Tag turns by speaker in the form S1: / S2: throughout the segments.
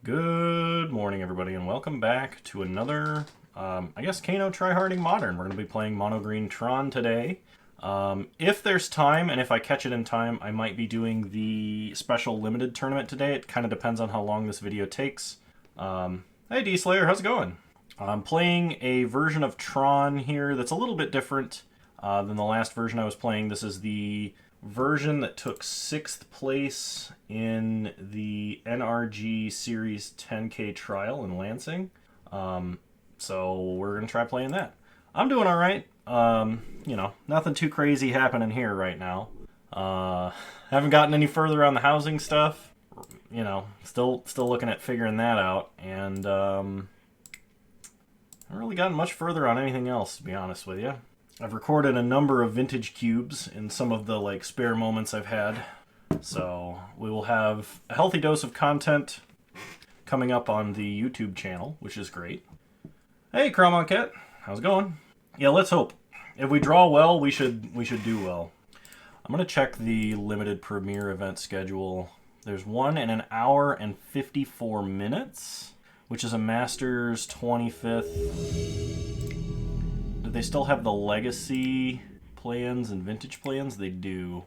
S1: Good morning, everybody, and welcome back to another, I guess, Kano Tryharding Modern. We're going to be playing Mono Green Tron today. If there's time, and if I catch it in time, I might be doing the special limited tournament today. It kind of depends on how long this video takes. Hey, D-Slayer, how's it going? I'm playing a version of Tron here that's a little bit different than the last version I was playing. This is the version that took 6th place in the NRG Series 10K trial in Lansing. So we're going to try playing that. I'm doing all right. You know, nothing too crazy happening here right now. Haven't gotten any further on the housing stuff. You know, still looking at figuring that out. And haven't really gotten much further on anything else, to be honest with you. I've recorded a number of vintage cubes in some of the spare moments I've had. So we will have a healthy dose of content coming up on the YouTube channel, which is great. Hey, Chromatic, how's it going? Yeah, let's hope. If we draw well, we should do well. I'm going to check the limited premiere event schedule. There's one in an hour and 54 minutes, which is a Masters 25th. Do they still have the Legacy play-ins and Vintage play-ins? They do.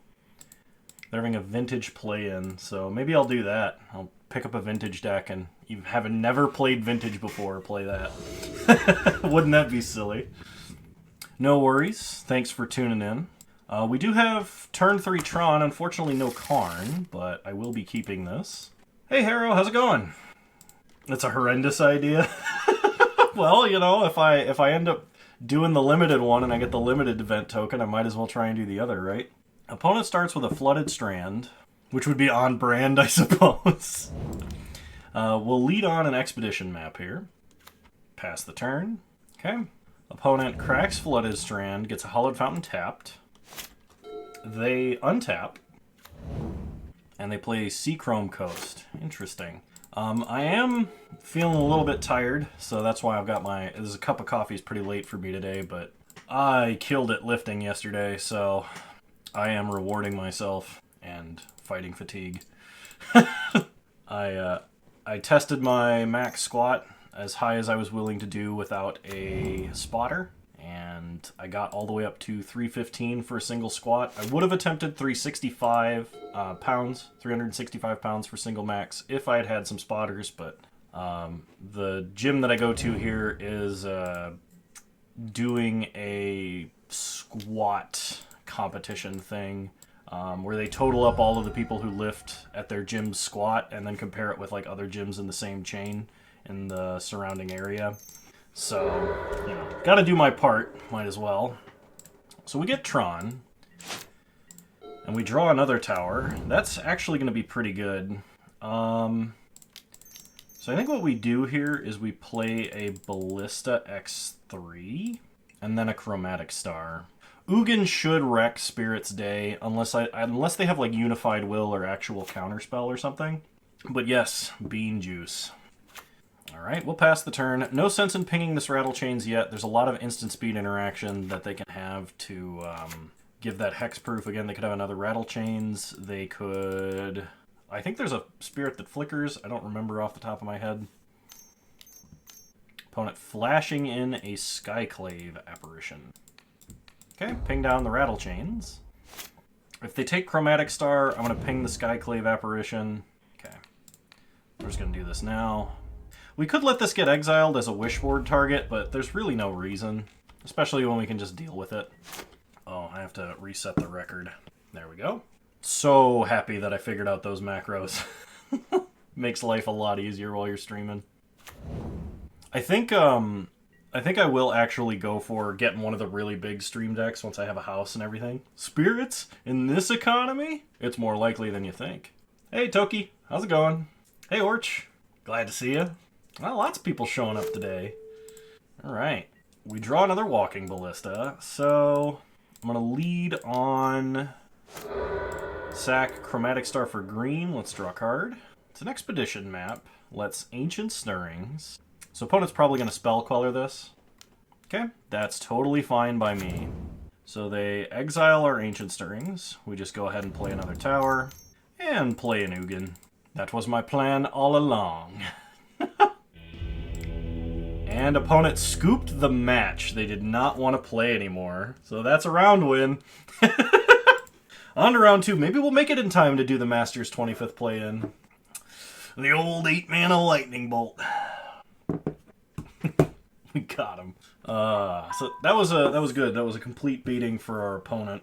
S1: They're having a Vintage play-in, so maybe I'll do that. I'll pick up a Vintage deck and, even having never played Vintage before, play that. Wouldn't that be silly? No worries. Thanks for tuning in. We do have turn 3 Tron. Unfortunately, no Karn, but I will be keeping this. Hey, Harrow, how's it going? That's a horrendous idea. Well, you know, if I end up doing the limited one and I get the limited event token, I might as well try and do the other, right? Opponent starts with a Flooded Strand, which would be on brand, I suppose. We'll lead on an Expedition map here. Pass the turn. Okay. Opponent cracks Flooded Strand, gets a Hollowed Fountain tapped. They untap, and they play Seachrome Coast. Interesting. I am feeling a little bit tired, so that's why I've got this a cup of coffee is pretty late for me today, but I killed it lifting yesterday, so I am rewarding myself and fighting fatigue. I tested my max squat as high as I was willing to do without a spotter, and I got all the way up to 315 for a single squat. I would have attempted 365 pounds, 365 pounds for single max if I had had some spotters, but the gym that I go to here is doing a squat competition thing where they total up all of the people who lift at their gym's squat and then compare it with other gyms in the same chain in the surrounding area. So, you know, gotta do my part, might as well. So we get Tron, and we draw another tower. That's actually going to be pretty good. So I think what we do here is we play a Ballista X3, and then a Chromatic Star. Ugin should wreck Spirit's Day, unless they have Unified Will or actual Counterspell or something. But yes, Bean Juice. Alright, we'll pass the turn. No sense in pinging this Rattle Chains yet. There's a lot of instant speed interaction that they can have to give that hexproof. Again, they could have another Rattle Chains. They could... I think there's a Spirit that flickers. I don't remember off the top of my head. Opponent flashing in a Skyclave Apparition. Okay, ping down the Rattle Chains. If they take Chromatic Star, I'm going to ping the Skyclave Apparition. Okay. We're just going to do this now. We could let this get exiled as a wishboard target, but there's really no reason, especially when we can just deal with it. Oh, I have to reset the record. There we go. So happy that I figured out those macros. Makes life a lot easier while you're streaming. I think I will actually go for getting one of the really big stream decks once I have a house and everything. Spirits? In this economy? It's more likely than you think. Hey, Toki. How's it going? Hey, Orch. Glad to see you. Well, lots of people showing up today. Alright. We draw another Walking Ballista, so I'm going to lead on sack Chromatic Star for green. Let's draw a card. It's an Expedition map. Let's Ancient Stirrings. So opponent's probably going to Spell Queller this. Okay, that's totally fine by me. So they exile our Ancient Stirrings. We just go ahead and play another tower. And play an Ugin. That was my plan all along. And opponent scooped the match. They did not want to play anymore. So that's a round win. On to round 2. Maybe we'll make it in time to do the Masters 25th play-in. The old 8-mana lightning bolt. We got him. So that was good. That was a complete beating for our opponent.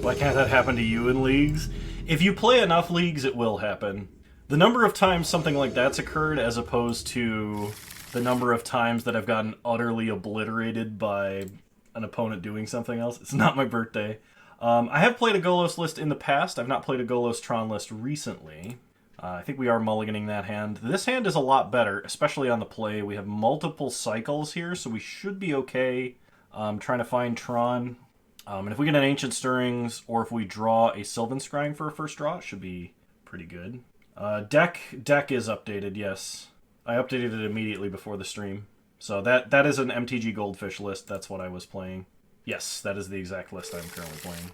S1: Why can't that happen to you in leagues? If you play enough leagues, it will happen. The number of times something like that's occurred as opposed to the number of times that I've gotten utterly obliterated by an opponent doing something else. It's not my birthday. I have played a Golos list in the past. I've not played a Golos Tron list recently. I think we are mulliganing that hand. This hand is a lot better, especially on the play. We have multiple cycles here, so we should be okay trying to find Tron. And if we get an Ancient Stirrings, or if we draw a Sylvan Scrying for a first draw, it should be pretty good. Deck is updated, yes. I updated it immediately before the stream. So that is an MTG Goldfish list. That's what I was playing. Yes, that is the exact list I'm currently playing.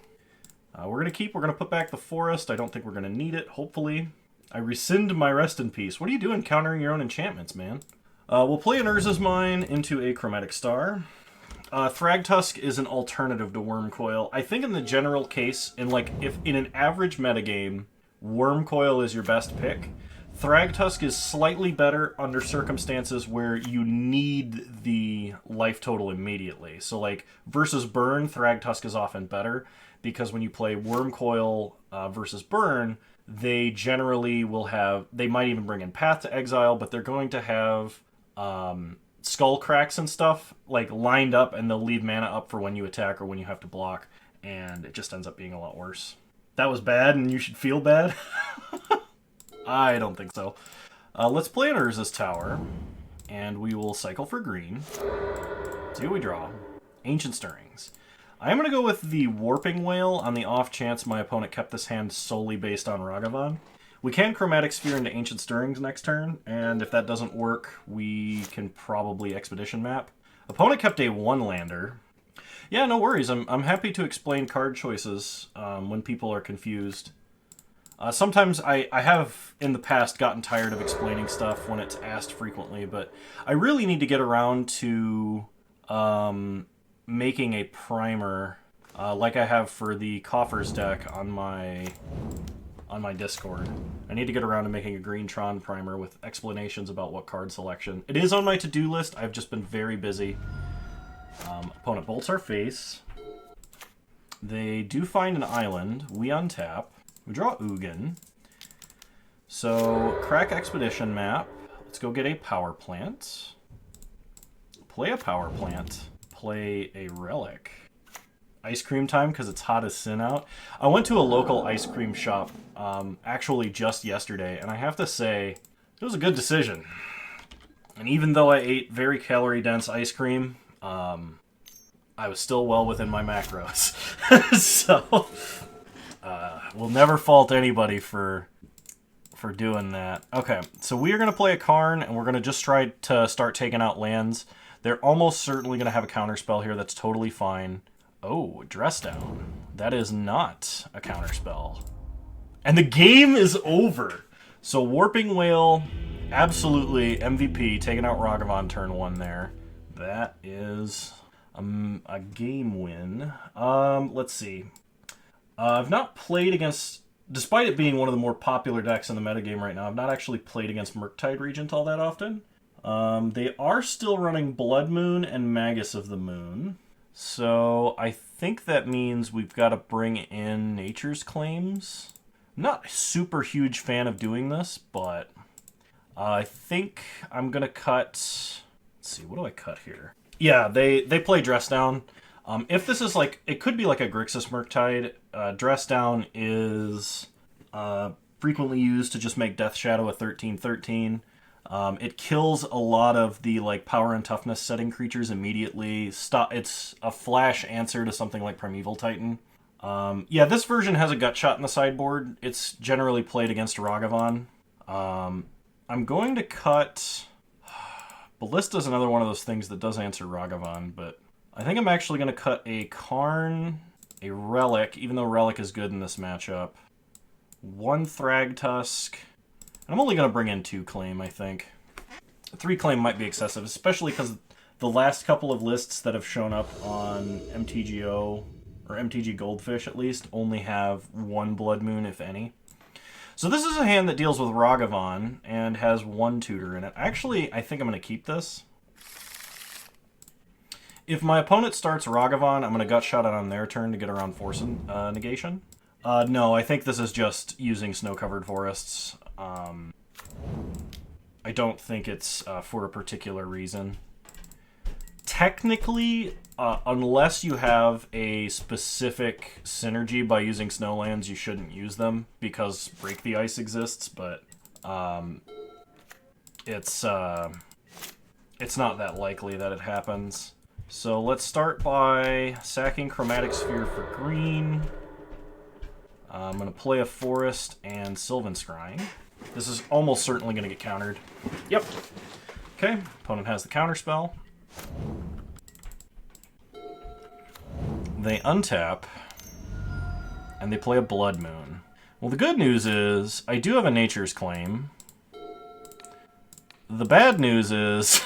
S1: We're going to put back the Forest. I don't think we're going to need it, hopefully. I rescind my Rest in Peace. What are you doing countering your own enchantments, man? We'll play an Urza's Mine into a Chromatic Star. Thragtusk is an alternative to Wurmcoil. I think in the general case, if in an average metagame, Wurmcoil is your best pick. Thragtusk is slightly better under circumstances where you need the life total immediately. So versus Burn, Thragtusk is often better because when you play Wurmcoil versus Burn, they generally will have, they might even bring in Path to Exile, but they're going to have skull cracks and stuff lined up, and they'll leave mana up for when you attack or when you have to block, and it just ends up being a lot worse. That was bad and you should feel bad? I don't think so. Let's play an Urza's Tower, and we will cycle for green. See what we draw. Ancient Stirrings. I am going to go with the Warping Wail on the off chance my opponent kept this hand solely based on Ragavan. We can Chromatic Sphere into Ancient Stirrings next turn, and if that doesn't work, we can probably Expedition Map. Opponent kept a 1-lander. Yeah, no worries. I'm happy to explain card choices when people are confused. Sometimes I have, in the past, gotten tired of explaining stuff when it's asked frequently, but I really need to get around to making a primer like I have for the Coffers deck on my Discord. I need to get around to making a Green Tron primer with explanations about what card selection. It is on my to-do list. I've just been very busy. Opponent bolts our face. They do find an island. We untap. We draw Ugin. So, crack Expedition Map. Let's go get a Power Plant. Play a Power Plant. Play a Relic. Ice cream time because it's hot as sin out. I went to a local ice cream shop actually just yesterday, and I have to say, it was a good decision. And even though I ate very calorie-dense ice cream, I was still well within my macros. So, we'll never fault anybody for doing that. Okay, so we are going to play a Karn, and we're going to just try to start taking out lands. They're almost certainly going to have a counterspell here. That's totally fine. Oh, Dress Down. That is not a counterspell. And the game is over. So Warping Wail, absolutely MVP, taking out Ragavan turn 1 there. That is a game win. Let's see. I've not played against, despite it being one of the more popular decks in the metagame right now, I've not actually played against Murktide Regent all that often. They are still running Blood Moon and Magus of the Moon. So I think that means we've got to bring in Nature's Claims. I'm not a super huge fan of doing this, but I think I'm going to cut... Let's see, what do I cut here? Yeah, they play Dress Down. If this is it could be like a Grixis Murktide. Dress Down is frequently used to just make Death Shadow a 13/13. It kills a lot of the power and toughness setting creatures immediately. It's a flash answer to something like Primeval Titan. Yeah, this version has a gut shot in the sideboard. It's generally played against Ragavan. I'm going to cut... Ballista's another one of those things that does answer Ragavan, but I think I'm actually going to cut a Karn, a Relic, even though Relic is good in this matchup. 1 Thragtusk. I'm only going to bring in 2 Claim, I think. 3 claim might be excessive, especially because the last couple of lists that have shown up on MTGO, or MTG Goldfish at least, only have 1 Blood Moon, if any. So this is a hand that deals with Ragavan and has 1 tutor in it. Actually, I think I'm going to keep this. If my opponent starts Ragavan, I'm going to gut shot it on their turn to get around Force negation. No, I think this is just using snow-covered forests. I don't think it's for a particular reason. Technically, unless you have a specific synergy by using snowlands, you shouldn't use them because Break the Ice exists, but it's not that likely that it happens. So let's start by sacking Chromatic Sphere for green. I'm going to play a forest and Sylvan Scrying. This is almost certainly going to get countered. Yep. Okay, opponent has the counter spell. They untap, and they play a Blood Moon. Well, the good news is, I do have a Nature's Claim. The bad news is,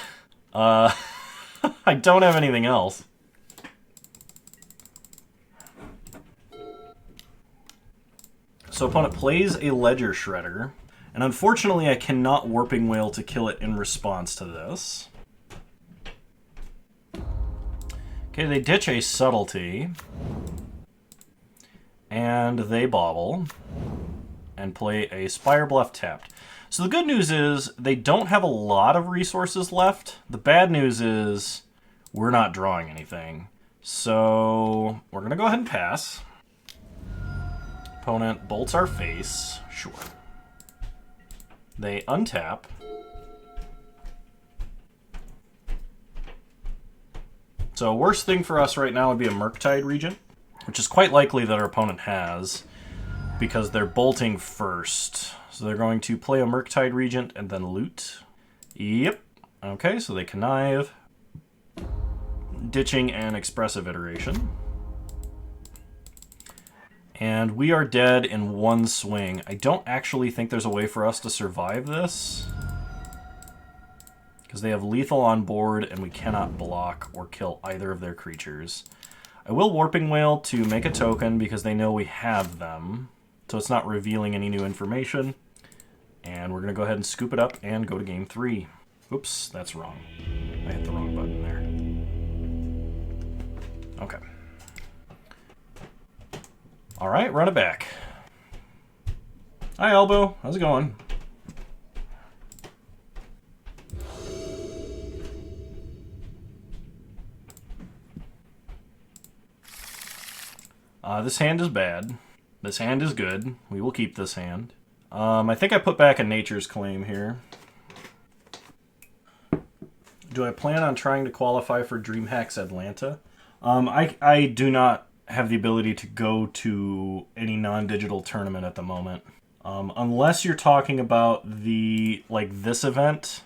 S1: I don't have anything else. So opponent plays a Ledger Shredder, and unfortunately I cannot Warping Wail to kill it in response to this. Okay, they ditch a Subtlety, and they bobble, and play a Spire Bluff tapped. So the good news is, they don't have a lot of resources left. The bad news is, we're not drawing anything. So, we're going to go ahead and pass. Opponent bolts our face. Sure. They untap. So, worst thing for us right now would be a Murktide Regent, which is quite likely that our opponent has, because they're bolting first. So they're going to play a Murktide Regent and then loot. Yep. Okay, so they connive. Ditching an Expressive Iteration. And we are dead in 1 swing. I don't actually think there's a way for us to survive this, because they have lethal on board and we cannot block or kill either of their creatures. I will Warping Wail to make a token because they know we have them, so it's not revealing any new information. And we're going to go ahead and scoop it up and go to game 3. Oops, that's wrong. I hit the wrong button there. Okay. Alright, run it back. Hi, Elbow. How's it going? This hand is bad. This hand is good. We will keep this hand. I think I put back a Nature's Claim here. Do I plan on trying to qualify for DreamHack's Atlanta? I do not have the ability to go to any non-digital tournament at the moment. Unless you're talking about the, this event,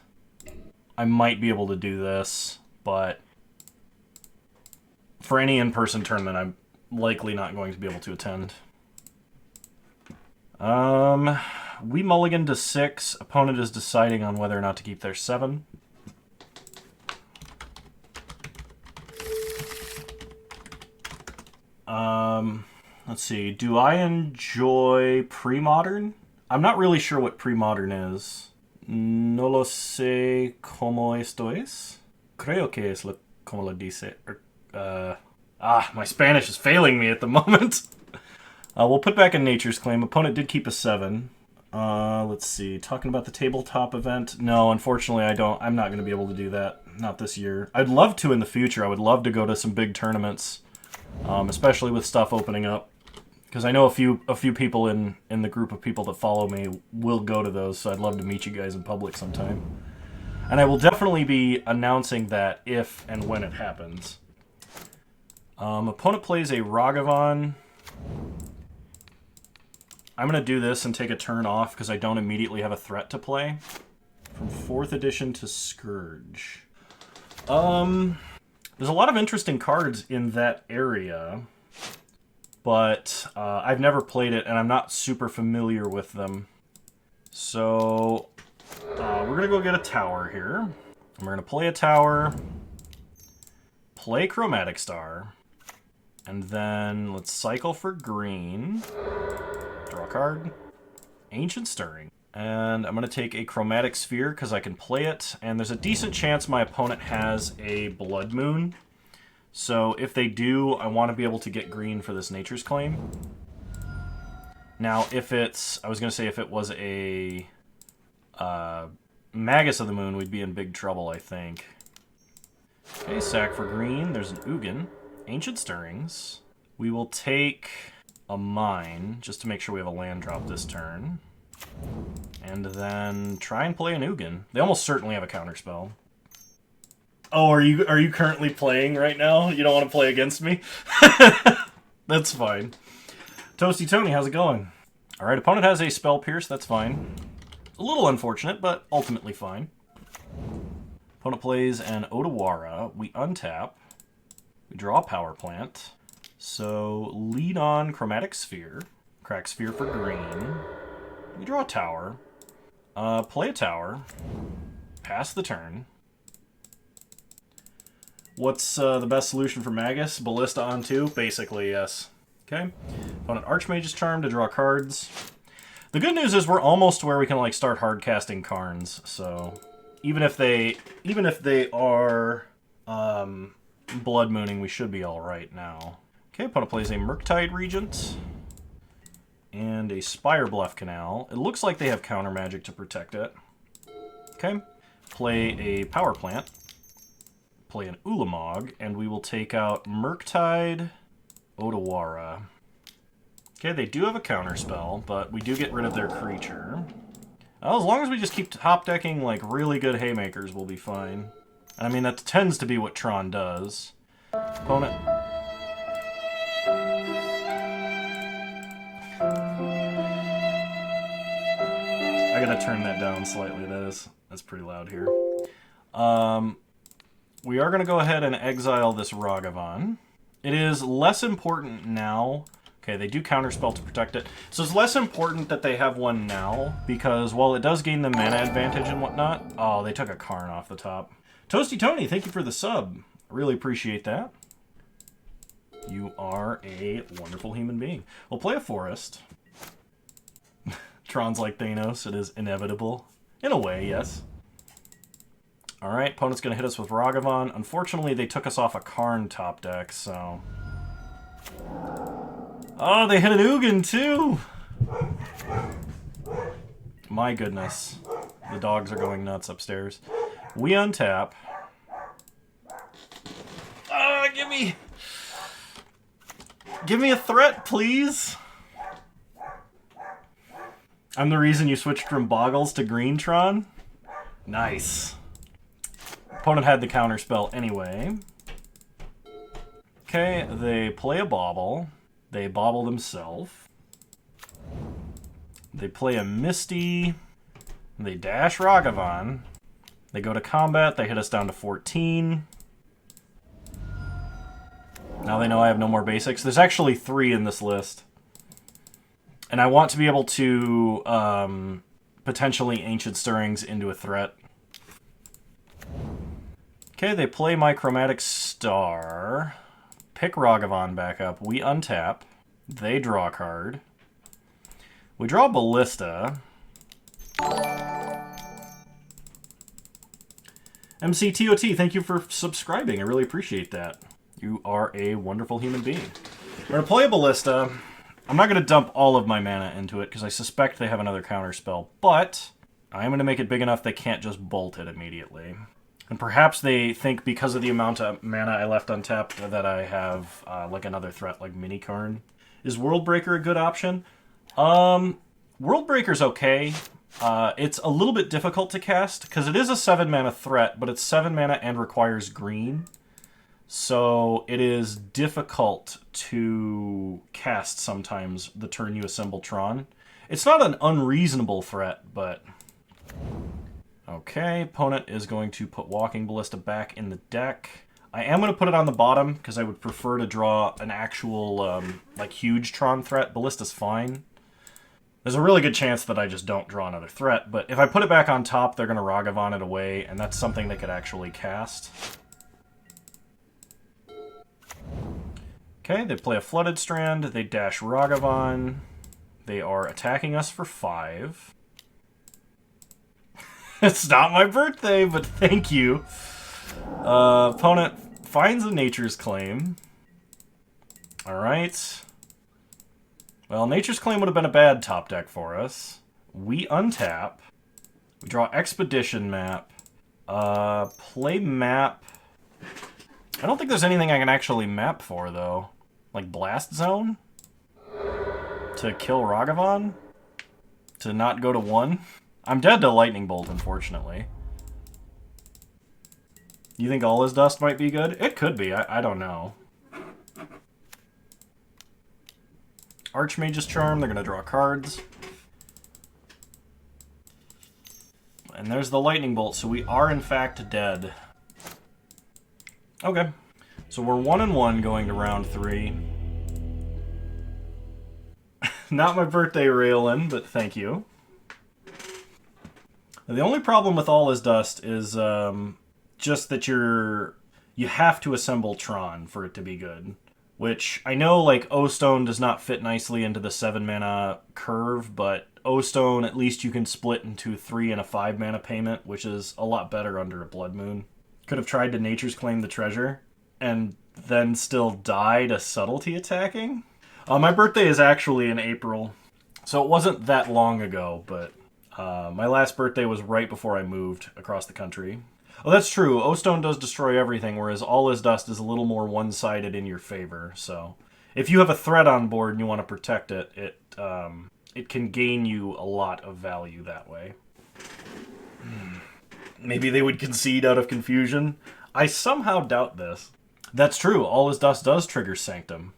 S1: I might be able to do this, but for any in-person tournament, I'm likely not going to be able to attend. We mulligan to 6. Opponent is deciding on whether or not to keep their 7. Let's see. Do I enjoy pre-modern? I'm not really sure what pre-modern is. No lo sé cómo esto es. Creo que es como lo dice. My Spanish is failing me at the moment. We'll put back a Nature's Claim. Opponent did keep a 7. Let's see. Talking about the tabletop event. No, unfortunately, I'm not going to be able to do that. Not this year. I'd love to in the future. I would love to go to some big tournaments, especially with stuff opening up. Because I know a few people in the group of people that follow me will go to those, so I'd love to meet you guys in public sometime. And I will definitely be announcing that if and when it happens. Opponent plays a Ragavan. I'm going to do this and take a turn off because I don't immediately have a threat to play. From 4th edition to Scourge. There's a lot of interesting cards in that area, but I've never played it and I'm not super familiar with them. So We're going to go get a tower here. And we're going to play a tower, play Chromatic Star, and then let's cycle for green, draw a card, Ancient Stirring. And I'm going to take a Chromatic Sphere because I can play it, and there's a decent chance my opponent has a Blood Moon. So if they do, I want to be able to get green for this Nature's Claim. Now, if it's... I was going to say if it was a Magus of the Moon, we'd be in big trouble, I think. Okay, sack for green. There's an Ugin. Ancient Stirrings. We will take a Mine, just to make sure we have a land drop this turn. And then try and play an Ugin. They almost certainly have a counterspell. Oh, are you currently playing right now? You don't want to play against me? That's fine. Toasty Tony, how's it going? Alright, opponent has a Spell Pierce, that's fine. A little unfortunate, but ultimately fine. Opponent plays an Odawara. We untap. We draw a Power Plant. So, lead on Chromatic Sphere. Crack Sphere for green. We draw a tower. Play a tower. Pass the turn. What's the best solution for Magus? Ballista on 2? Basically, yes. Okay. Opponent Archmage's Charm to draw cards. The good news is we're almost to where we can like start hard casting Karns. So even if they are Blood Mooning, we should be all right now. Okay. Opponent plays a Murktide Regent and a Spire Bluff Canal. It looks like they have counter magic to protect it. Okay. Play a Power Plant. Play an Ulamog, and we will take out Murktide, Odawara. Okay, they do have a counterspell, but we do get rid of their creature. Well, as long as we just keep top-decking like really good Haymakers, we'll be fine. And I mean, that tends to be what Tron does. Opponent. I gotta turn that down slightly. That's pretty loud here. We are going to go ahead and exile this Ragavan. It is less important now. Okay, they do counterspell to protect it. So it's less important that they have one now, because while it does gain the mana advantage and whatnot... Oh, they took a Karn off the top. Toasty Tony, thank you for the sub. I really appreciate that. You are a wonderful human being. We'll play a Forest. Tron's like Thanos. It is inevitable. In a way, yes. Alright, opponent's going to hit us with Ragavan. Unfortunately, they took us off a Karn top deck, so... Oh, they hit an Ugin, too! My goodness. The dogs are going nuts upstairs. We untap. Give me... Give me a threat, please! I'm the reason you switched from Boggles to Green Tron? Nice. Opponent had the counterspell anyway. Okay, they play a Bauble. They bobble themselves. They play a Misty. They dash Ragavan. They go to combat. They hit us down to 14. Now they know I have no more basics. There's actually 3 in this list. And I want to be able to potentially Ancient Stirrings into a threat. Okay, they play my Chromatic Star. Pick Ragavan back up. We untap. They draw a card. We draw Ballista. MCTOT, thank you for subscribing. I really appreciate that. You are a wonderful human being. We're going to play a Ballista. I'm not going to dump all of my mana into it because I suspect they have another counterspell, but I am going to make it big enough they can't just bolt it immediately. And perhaps they think because of the amount of mana I left untapped that I have like another threat like Mini Karn. Is Worldbreaker a good option? Worldbreaker's okay. It's a little bit difficult to cast because it is a 7 mana threat, but it's 7 mana and requires green. So it is difficult to cast sometimes the turn you assemble Tron. It's not an unreasonable threat, but... Okay, opponent is going to put Walking Ballista back in the deck. I am going to put it on the bottom because I would prefer to draw an actual, like, huge Tron threat. Ballista's fine. There's a really good chance that I just don't draw another threat, but if I put it back on top, they're going to Ragavan it away, and that's something they could actually cast. Okay, they play a Flooded Strand, they dash Ragavan. They are attacking us for 5. It's not my birthday, but thank you. Opponent finds a Nature's Claim. Alright. Well, Nature's Claim would have been a bad top deck for us. We untap. We draw Expedition Map. Play Map. I don't think there's anything I can actually map for, though. Like Blast Zone? To kill Ragavan? To not go to 1? I'm dead to Lightning Bolt, unfortunately. You think All Is Dust might be good? It could be. I don't know. Archmage's Charm. They're going to draw cards. And there's the Lightning Bolt, so we are in fact dead. Okay. So we're 1-1 going to round 3. Not my birthday, Raylin, but thank you. The only problem with All Is Dust is just that you have to assemble Tron for it to be good. Which, I know, like, O-Stone does not fit nicely into the 7-mana curve, but O-Stone, at least you can split into 3 and a 5-mana payment, which is a lot better under a Blood Moon. Could have tried to Nature's Claim the treasure, and then still die to Subtlety attacking? My birthday is actually in April, so it wasn't that long ago, but my last birthday was right before I moved across the country. Oh, that's true. O-Stone does destroy everything, whereas All Is Dust is a little more one-sided in your favor. So, if you have a threat on board and you want to protect it, it can gain you a lot of value that way. Maybe they would concede out of confusion. I somehow doubt this. That's true. All Is Dust does trigger Sanctum.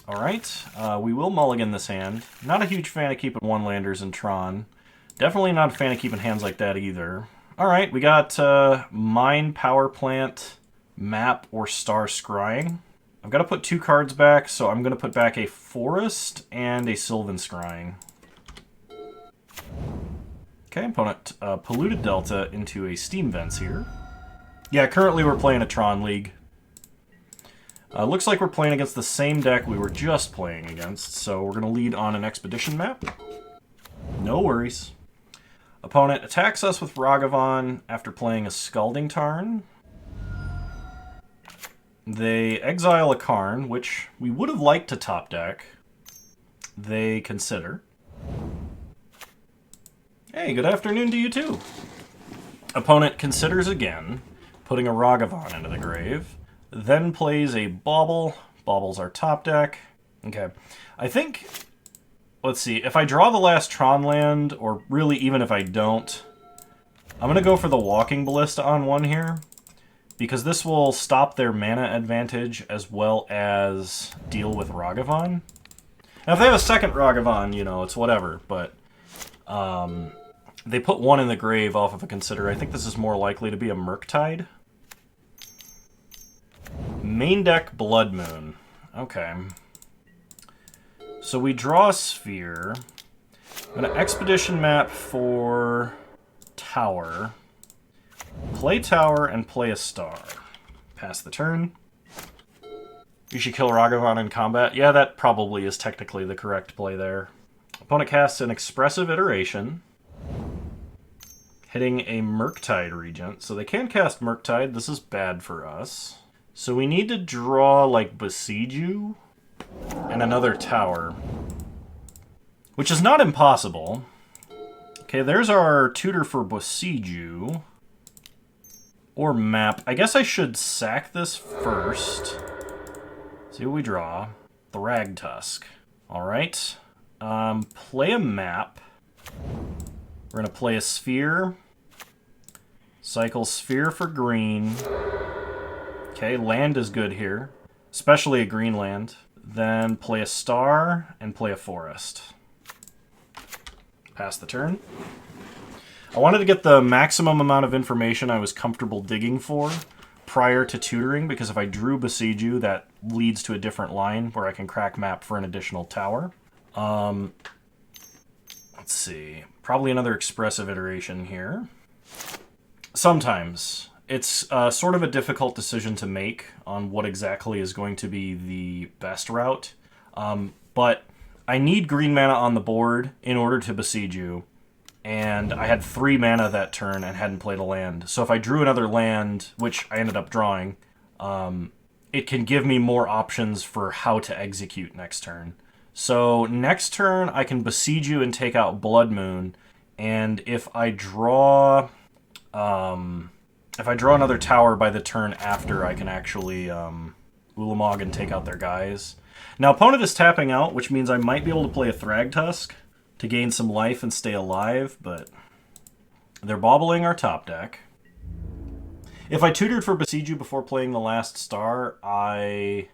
S1: Alright, we will mulligan this hand. Not a huge fan of keeping one-landers in Tron. Definitely not a fan of keeping hands like that either. Alright, we got Mine, Power Plant, Map, or Star Scrying. I've got to put 2 cards back, so I'm going to put back a Forest and a Sylvan Scrying. Okay, opponent Polluted Delta into a Steam Vents here. Yeah, currently we're playing a Tron League. Looks like we're playing against the same deck we were just playing against, so we're going to lead on an Expedition Map. No worries. Opponent attacks us with Ragavan after playing a Scalding Tarn. They exile a Karn, which we would have liked to top deck. They consider. Hey, good afternoon to you too. Opponent considers again, putting a Ragavan into the grave. Then plays a Bauble. Bauble's our top deck. Okay. I think, let's see, if I draw the last Tron land, or really even if I don't, I'm going to go for the Walking Ballista on 1 here, because this will stop their mana advantage as well as deal with Ragavan. Now, if they have a second Ragavan, you know, it's whatever, but they put 1 in the grave off of a Consider. I think this is more likely to be a Murktide. Main deck Blood Moon. Okay. So we draw a Sphere. I'm going to Expedition Map for Tower. Play Tower and play a Star. Pass the turn. You should kill Ragavan in combat. Yeah, that probably is technically the correct play there. Opponent casts an Expressive Iteration, hitting a Murktide Regent. So they can cast Murktide. This is bad for us. So we need to draw, like, Boseiju and another tower, which is not impossible. Okay, there's our tutor for Boseiju. Or map. I guess I should sack this first. See what we draw. Thragtusk. Alright. Play a map. We're going to play a Sphere. Cycle Sphere for green. Okay, land is good here, especially a green land. Then play a Star and play a Forest. Pass the turn. I wanted to get the maximum amount of information I was comfortable digging for prior to tutoring, because if I drew Boseiju, that leads to a different line where I can crack map for an additional tower. Let's see. Probably another expressive iteration here. Sometimes. It's sort of a difficult decision to make on what exactly is going to be the best route. But I need green mana on the board in order to Boseiju. And I had 3 mana that turn and hadn't played a land. So if I drew another land, which I ended up drawing, it can give me more options for how to execute next turn. So next turn, I can Boseiju and take out Blood Moon. And if I draw another tower by the turn after, I can actually Ulamog and take out their guys. Now, opponent is tapping out, which means I might be able to play a Thragtusk to gain some life and stay alive, but they're bobbling our top deck. If I tutored for Boseiju before playing the last star, I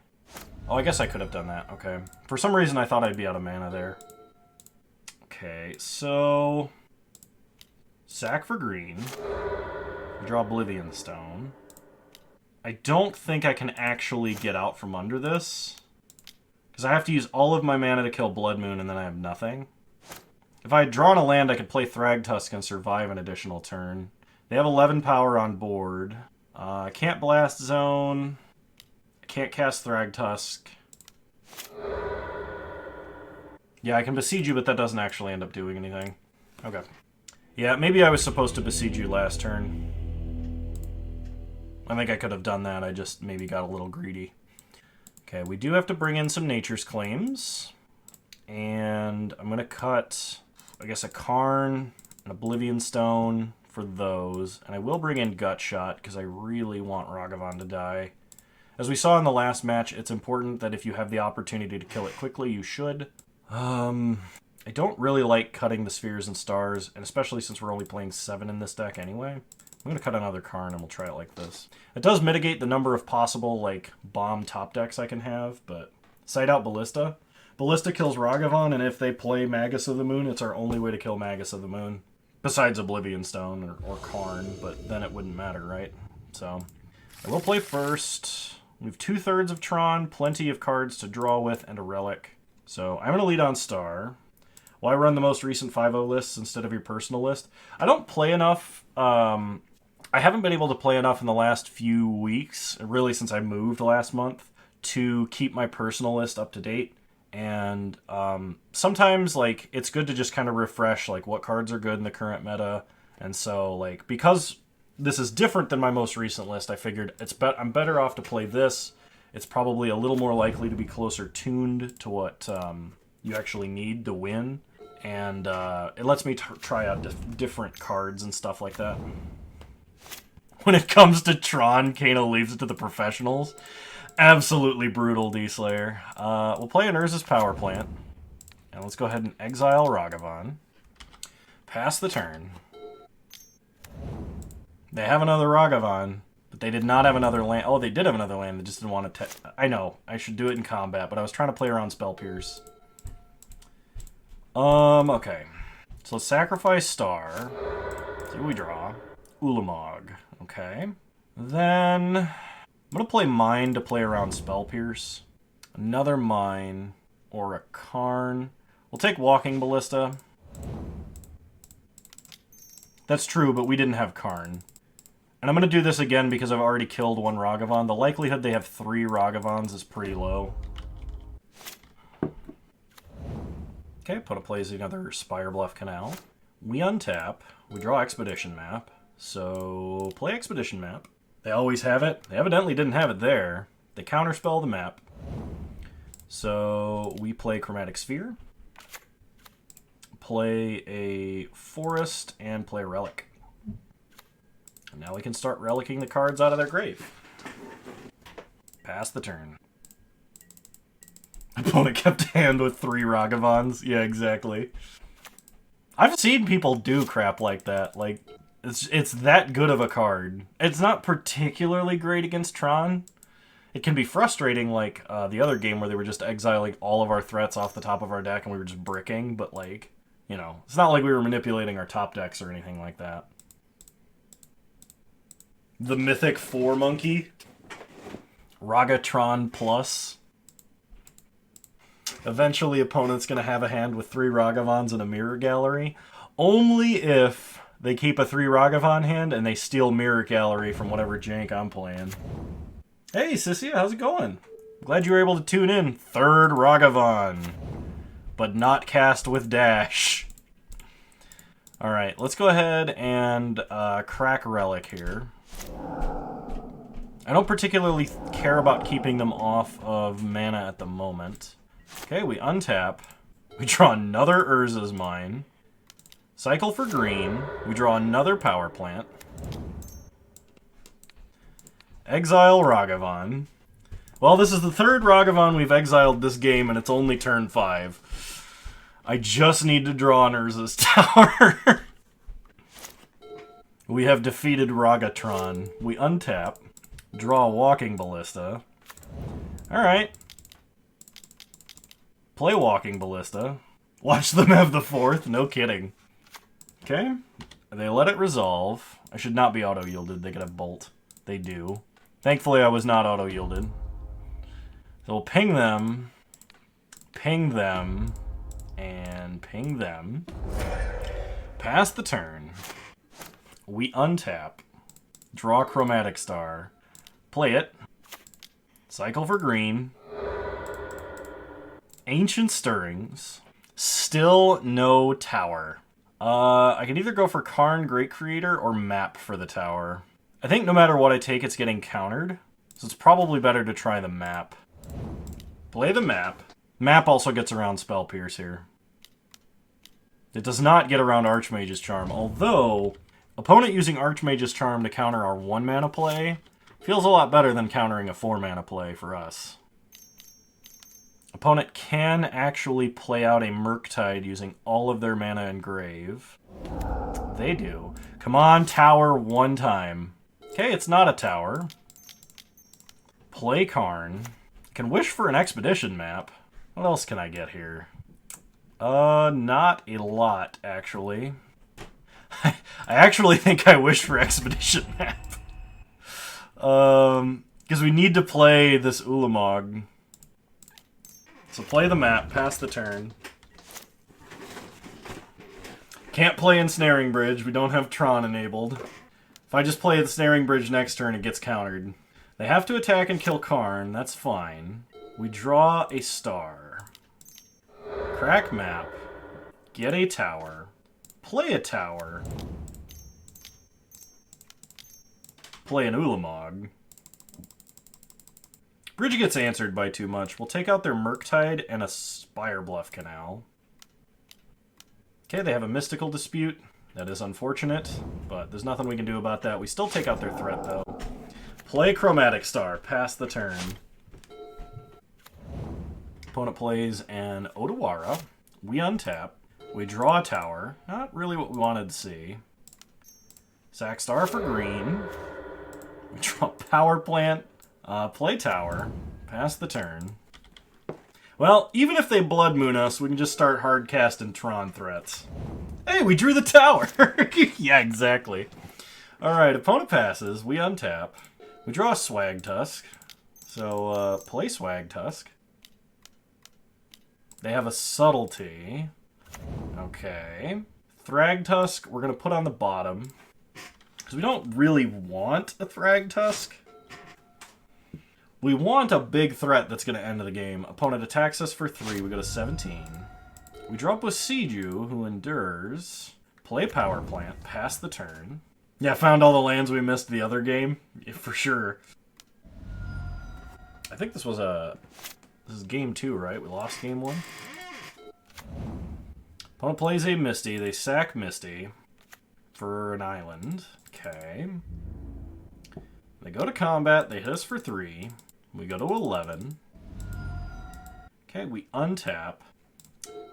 S1: guess I could have done that. Okay. For some reason, I thought I'd be out of mana there. Okay, so sack for green. Draw Oblivion Stone. I don't think I can actually get out from under this, because I have to use all of my mana to kill Blood Moon, and then I have nothing. If I had drawn a land, I could play Thragtusk and survive an additional turn. They have 11 power on board. I can't Blast Zone. I can't cast Thragtusk. Yeah, I can Boseiju, but that doesn't actually end up doing anything. Okay. Yeah, maybe I was supposed to Boseiju last turn. I think I could have done that. I just maybe got a little greedy. Okay, we do have to bring in some Nature's Claims. And I'm going to cut, I guess, a Karn, an Oblivion Stone for those. And I will bring in Gut Shot, because I really want Ragavan to die. As we saw in the last match, it's important that if you have the opportunity to kill it quickly, you should. I don't really like cutting the spheres and stars, and especially since we're only playing 7 in this deck anyway. I'm going to cut another Karn, and we'll try it like this. It does mitigate the number of possible, like, bomb top decks I can have, but Sight Out Ballista. Ballista kills Ragavan, and if they play Magus of the Moon, it's our only way to kill Magus of the Moon. Besides Oblivion Stone or Karn, but then it wouldn't matter, right? So, I will play first. We have 2/3 of Tron, plenty of cards to draw with, and a Relic. So, I'm going to lead on Star. Why run the most recent 5-0 lists instead of your personal list? I don't play enough. I haven't been able to play enough in the last few weeks, really since I moved last month, to keep my personal list up to date. And sometimes, like, it's good to just kind of refresh, like, what cards are good in the current meta. And so, like, because this is different than my most recent list, I figured I'm better off to play this. It's probably a little more likely to be closer tuned to what you actually need to win. And it lets me try out different cards and stuff like that. When it comes to Tron, Kano leaves it to the professionals. Absolutely brutal, D-Slayer. We'll play an Urza's Power Plant. And let's go ahead and exile Ragavan. Pass the turn. They have another Ragavan, but they did not have another land. Oh, they did have another land. They just didn't want to... I know. I should do it in combat, but I was trying to play around Spell Pierce. Okay. So let's sacrifice Star. See what we draw. Ulamog. Okay. Then I'm going to play Mine to play around Spell Pierce. Another Mine. Or a Karn. We'll take Walking Ballista. That's true, but we didn't have Karn. And I'm going to do this again because I've already killed one Ragavan. The likelihood they have 3 Ragavans is pretty low. Okay, Putta plays another Spire Bluff Canal. We untap. We draw Expedition Map. So, play Expedition Map. They always have it. They evidently didn't have it there. They counterspell the map. So, we play Chromatic Sphere. Play a Forest and play a Relic. And now we can start relicking the cards out of their grave. Pass the turn. Opponent kept hand with 3 Ragavans. Yeah, exactly. I've seen people do crap like that. Like, it's that good of a card. It's not particularly great against Tron. It can be frustrating, like the other game where they were just exiling all of our threats off the top of our deck and we were just bricking, but, like, you know, it's not like we were manipulating our top decks or anything like that. The Mythic 4 Monkey. Ragatron Plus. Eventually, opponent's going to have a hand with 3 Ragavans and a Mirror Gallery. Only if they keep a 3 Ragavan hand and they steal Mirror Gallery from whatever jank I'm playing. Hey, Sissia, how's it going? Glad you were able to tune in. 3rd Ragavan. But not cast with Dash. Alright, let's go ahead and crack Relic here. I don't particularly care about keeping them off of mana at the moment. Okay, we untap. We draw another Urza's Mine. Cycle for green. We draw another Power Plant. Exile Ragavan. Well, this is the 3rd Ragavan we've exiled this game, and it's only turn 5. I just need to draw an Urza's Tower. We have defeated Ragatron. We untap. Draw a Walking Ballista. Alright. Play Walking Ballista. Watch them have the 4th. No kidding. Okay. They let it resolve. I should not be auto-yielded. They could have Bolt. They do. Thankfully, I was not auto-yielded. So we'll ping them. Ping them. And ping them. Pass the turn. We untap. Draw Chromatic Star. Play it. Cycle for green. Ancient Stirrings. Still no tower. I can either go for Karn Great Creator or Map for the tower. I think no matter what I take, it's getting countered. So it's probably better to try the Map. Play the Map. Map also gets around Spell Pierce here. It does not get around Archmage's Charm, although opponent using Archmage's Charm to counter our 1-mana play feels a lot better than countering a 4-mana play for us. Opponent can actually play out a Murktide using all of their mana in grave. They do. Come on, tower 1 time. Okay, it's not a tower. Play Karn. Can wish for an Expedition map. What else can I get here? Not a lot, actually. I actually think I wish for Expedition map. Because we need to play this Ulamog. So play the map, pass the turn. Can't play Ensnaring Bridge, we don't have Tron enabled. If I just play Ensnaring Bridge next turn, it gets countered. They have to attack and kill Karn, that's fine. We draw a star. Crack map. Get a tower. Play a tower. Play an Ulamog. Bridge gets answered by too much. We'll take out their Murktide and a Spire Bluff Canal. Okay, they have a Mystical Dispute. That is unfortunate, but there's nothing we can do about that. We still take out their threat, though. Play Chromatic Star. Pass the turn. Opponent plays an Odawara. We untap. We draw a tower. Not really what we wanted to see. Sack Star for green. We draw Power Plant. Play tower. Pass the turn. Well, even if they Blood Moon us, we can just start hard casting Tron threats. Hey, we drew the tower! Yeah, exactly. Alright, opponent passes. We untap. We draw a Thragtusk. So, play Thragtusk. They have a Subtlety. Okay. Thragtusk, we're going to put on the bottom. Because we don't really want a Thragtusk. We want a big threat that's going to end the game. Opponent attacks us for 3. We go to 17. We draw Boseiju, who endures. Play Power Plant. Pass the turn. Yeah, found all the lands we missed the other game. Yeah, for sure. I think this was This is game 2, right? We lost game 1. Opponent plays a Misty. They sack Misty for an island. Okay. They go to combat. They hit us for 3. We go to 11. Okay, we untap.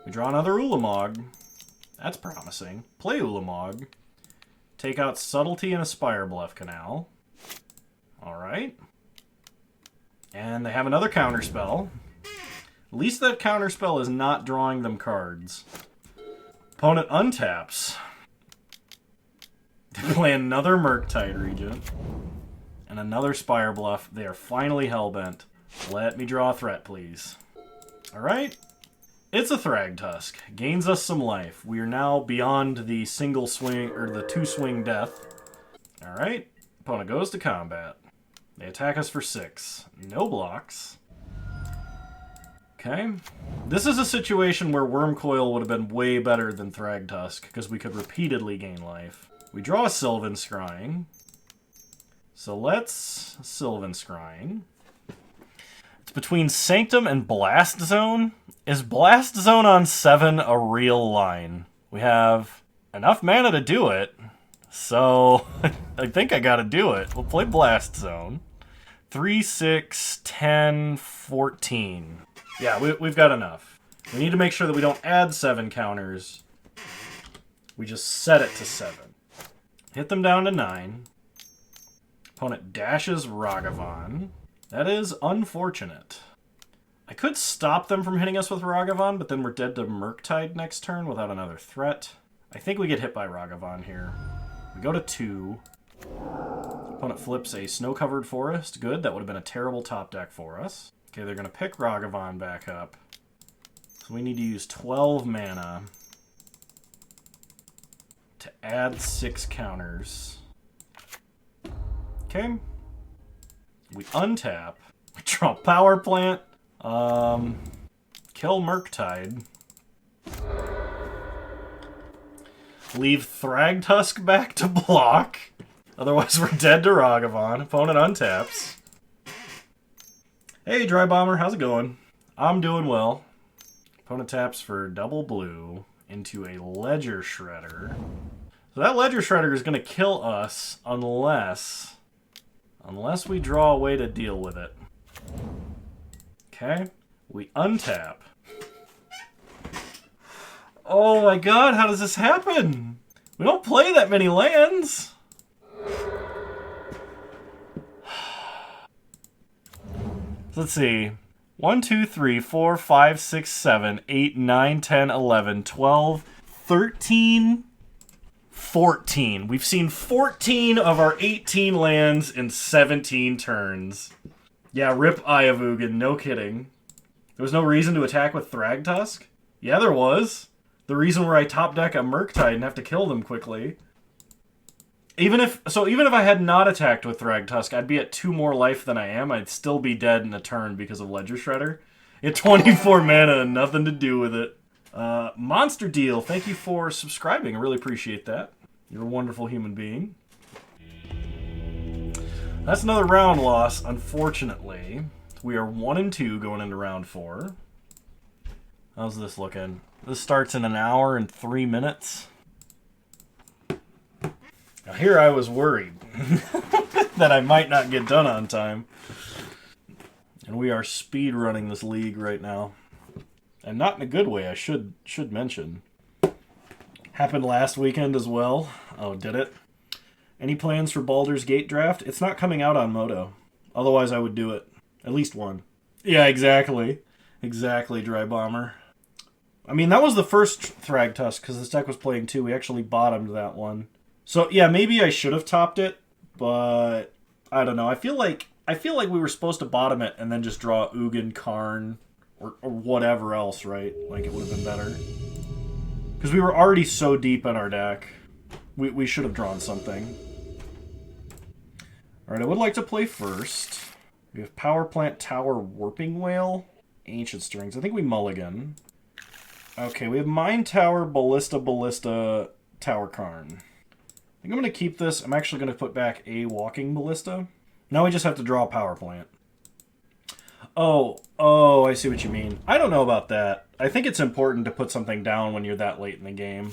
S1: We draw another Ulamog. That's promising. Play Ulamog. Take out Subtlety and a Spire Bluff Canal. Alright. And they have another counterspell. At least that counterspell is not drawing them cards. Opponent untaps. They play another Murktide Regent. And another Spire Bluff. They are finally hellbent. Let me draw a threat, please. Alright. It's a Thragtusk. Gains us some life. We are now beyond the single swing, or the two swing death. Alright. Opponent goes to combat. They attack us for 6. No blocks. Okay. This is a situation where Wurmcoil would have been way better than Thragtusk, because we could repeatedly gain life. We draw a Sylvan Scrying. So let's Sylvan Scrying. It's between Sanctum and Blast Zone. Is Blast Zone on 7 a real line? We have enough mana to do it, so I think I gotta do it. We'll play Blast Zone. 3, 6, 10, 14. Yeah, we've got enough. We need to make sure that we don't add 7 counters. We just set it to 7. Hit them down to 9. Opponent dashes Ragavan. That is unfortunate. I could stop them from hitting us with Ragavan, but then we're dead to Murktide next turn without another threat. I think we get hit by Ragavan here. We go to 2. Opponent flips a Snow-Covered Forest. Good, that would have been a terrible top deck for us. Okay, they're going to pick Ragavan back up. So we need to use 12 mana to add 6 counters. Okay. We untap. We draw Power Plant. Kill Murktide. Leave Thragtusk back to block. Otherwise we're dead to Ragavan. Opponent untaps. Hey, Dry Bomber, how's it going? I'm doing well. Opponent taps for double blue into a Ledger Shredder. So that Ledger Shredder is going to kill us unless we draw a way to deal with it. Okay, we untap. Oh my god, how does this happen? We don't play that many lands. Let's see. 1, 2, 3, 4, 5, 6, 7, 8, 9, 10, 11, 12, 13, 14. We've seen 14 of our 18 lands in 17 turns. Yeah, rip Eye of Ugin, no kidding. There was no reason to attack with Thragtusk? Yeah, there was. The reason where I top deck a Murktide and have to kill them quickly. Even if I had not attacked with Thragtusk, I'd be at 2 more life than I am. I'd still be dead in a turn because of Ledger Shredder. It 24 mana and nothing to do with it. Monster Deal, thank you for subscribing. I really appreciate that. You're a wonderful human being. That's another round loss, unfortunately. We are 1-2 going into round 4. How's this looking? This starts in 1 hour and 3 minutes. Now here I was worried that I might not get done on time. And we are speed running this league right now. And not in a good way, I should mention. Happened last weekend as well. Oh, did it? Any plans for Baldur's Gate draft? It's not coming out on Moto. Otherwise I would do it. At least one. Yeah, exactly. Exactly, Dry Bomber. I mean, that was the first Thragtusk, because this deck was playing 2. We actually bottomed that one. So, yeah, maybe I should have topped it, but I don't know. I feel like we were supposed to bottom it and then just draw Ugin, Karn, or whatever else, right? Like, it would have been better. Because we were already so deep in our deck. We should have drawn something. Alright, I would like to play first. We have Power Plant, Tower, Warping Wail, Ancient Strings. I think we mulligan. Okay, we have Mine Tower, Ballista, Tower Karn. I think I'm going to keep this. I'm actually going to put back a Walking Ballista. Now we just have to draw a Power Plant. Oh, I see what you mean. I don't know about that. I think it's important to put something down when you're that late in the game.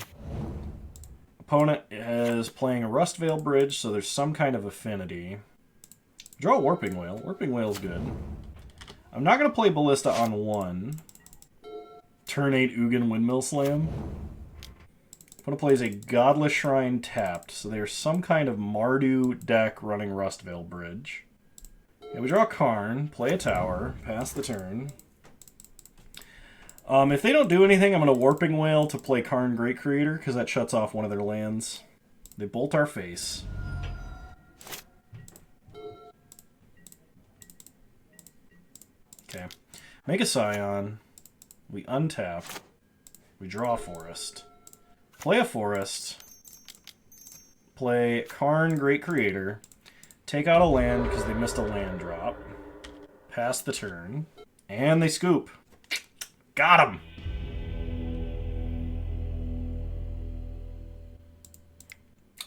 S1: Opponent is playing a Rustvale Bridge, so there's some kind of affinity. Draw a Warping Wail. Warping Wail's good. I'm not going to play Ballista on 1. Turn 8 Ugin Windmill Slam. Opponent plays a Godless Shrine tapped, so there's some kind of Mardu deck running Rustvale Bridge. Yeah, we draw Karn, play a tower, pass the turn. If they don't do anything, I'm going to Warping Wail to play Karn Great Creator, because that shuts off one of their lands. They bolt our face. Make a Scion. We untap. We draw a forest. Play a forest. Play Karn, Great Creator. Take out a land because they missed a land drop. Pass the turn. And they scoop. Got him!